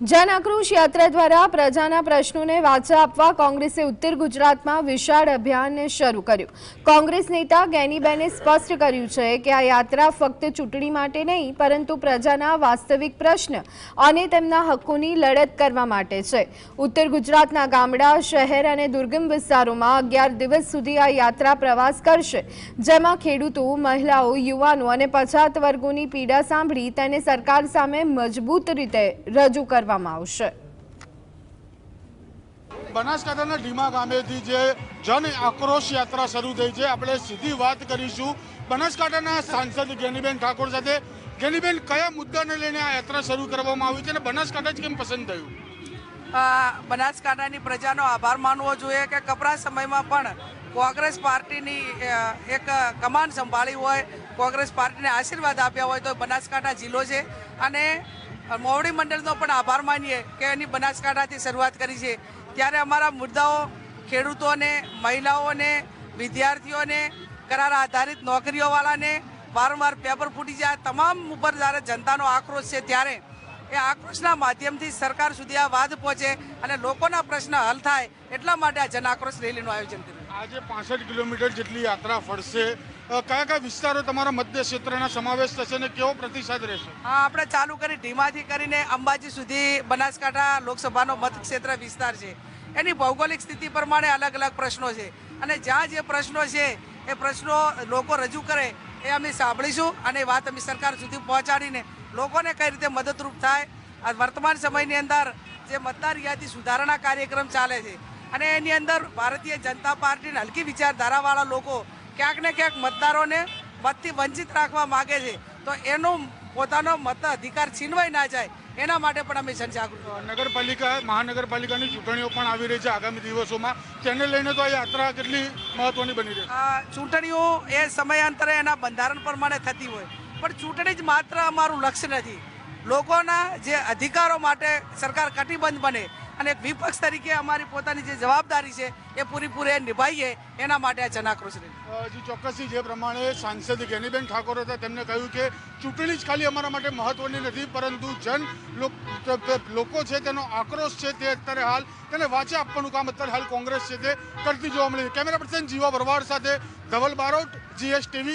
જન આક્રોશ યાત્રા દ્વારા પ્રજાના પ્રશ્નોને વાચા આપવા કોંગ્રેસે ઉત્તર ગુજરાતમાં વિશાળ અભિયાન શરૂ કર્યું। કોંગ્રેસ નેતા ગેનીબેને સ્પષ્ટ કર્યું છે કે આ યાત્રા ફક્ત ચૂંટણી માટે નહીં પરંતુ પ્રજાના વાસ્તવિક પ્રશ્ન અને તેમના હકોની લડત કરવા માટે છે। ઉત્તર ગુજરાતના ગામડા, શહેર અને દુર્ગમ વિસ્તારોમાં 11 દિવસ સુધી આ યાત્રા પ્રવાસ કરશે, જેમાં ખેડૂતો, મહિલાઓ, યુવાનો અને પછાત વર્ગોની પીડા સાંભળી તેને સરકાર સામે મજબૂત રીતે રજૂ કરવા બનાસકાંઠાના ઢીમા ગામેથી જે જન આક્રોશ યાત્રા શરૂ થઈ છે, આપણે સીધી વાત કરીશું બનાસકાંઠાના સાંસદ ગેનીબેન ઠાકોર સાથે। ગેનીબેન, કયા મુદ્દાને લઈને આ યાત્રા શરૂ કરવામાં આવી છે અને બનાસકાંઠા જ કેમ પસંદ થયું? બનાસકાંઠાની પ્રજાનો આભાર માનવો જોઈએ કે કપરા સમયમાં પણ કોંગ્રેસ પાર્ટીની એક કમાન સંભાળી હોય, કોંગ્રેસ પાર્ટીને આશીર્વાદ આપ્યા હોય તો બનાસકાંઠા જિલ્લો છે। અને મોવડી મંડળનો પણ આભાર માનીએ કે એની બનાસકાંઠાથી શરૂઆત કરી છે। ત્યારે અમારા મુદ્દાઓ ખેડૂતોને, મહિલાઓને, વિદ્યાર્થીઓને, કરાર આધારિત નોકરીઓવાળાને વારંવાર પેપર ફૂટી જાય, તમામ ઉપર જ્યારે જનતાનો આક્રોશ છે ત્યારે એ આક્રોશના માધ્યમથી સરકાર સુધી આ વાત પહોંચે અને લોકોના પ્રશ્ન હલ થાય, એટલા માટે આ જન આક્રોશ રેલીનું આયોજન કર્યું। આજે 65 કિલોમીટર જેટલી યાત્રા ફરશે, કયા કયા વિસ્તારો તમારા મતદાર ક્ષેત્રના સમાવેશ થશે અને કેવો પ્રતિસાદ રહેશે? હા, આપણે ચાલુ કરી ઢીમાથી કરીને અંબાજી સુધી બનાસકાંઠા લોકસભાનો મતક્ષેત્ર વિસ્તાર છે। એની ભૌગોલિક સ્થિતિ પ્રમાણે અલગ અલગ પ્રશ્નો છે અને જ્યાં જે પ્રશ્નો છે એ પ્રશ્નો લોકો રજૂ કરે એ અમે સાંભળીશું અને વાત અમે સરકાર સુધી પહોંચાડીને લોકોને કઈ રીતે મદદરૂપ થાય। આ વર્તમાન સમયની અંદર જે મતદાર યાદી સુધારણા કાર્યક્રમ ચાલે છે અને એની અંદર ભારતીય જનતા પાર્ટીના હલકી વિચારધારાવાળા લોકો ક્યાંક ને ક્યાંક મતદારોને મતથી વંચિત રાખવા માગે છે, તો એનો પોતાનો મત અધિકાર છીનવાઈ ના જાય એના માટે પણ અમે જનજાગૃતિ। મહાનગરપાલિકાની ચૂંટણીઓ પણ આવી રહી છે આગામી દિવસોમાં, તેને લઈને તો આ યાત્રા કેટલી મહત્વની બની રહી છે? ચૂંટણીઓ એ સમયાંતરે એના બંધારણ પ્રમાણે થતી હોય, પણ ચૂંટણી જ માત્ર અમારું લક્ષ્ય નથી। લોકોના જે અધિકારો માટે સરકાર કટિબદ્ધ બને અને એક વિપક્ષ તરીકે અમારી પોતાની જે જવાબદારી છે એ પૂરેપૂરી નિભાઈએ, એના માટે આ જન આક્રોશ રેલી। ચોક્કસથી જે પ્રમાણે સાંસદ ગેનીબેન ઠાકોર હતા તેમને કહ્યું કે ચૂંટણી જ ખાલી અમારા માટે મહત્વની નથી, પરંતુ લોકો છે તેનો આક્રોશ છે તે અત્યારે હાલ તેને વાચા આપવાનું કામ અત્યારે હાલ કોંગ્રેસ છે તે કરતી જોવા મળી। કેમેરા પર્સન જીવા ભરવાડ સાથે ધવલ બારોટ, GS TV।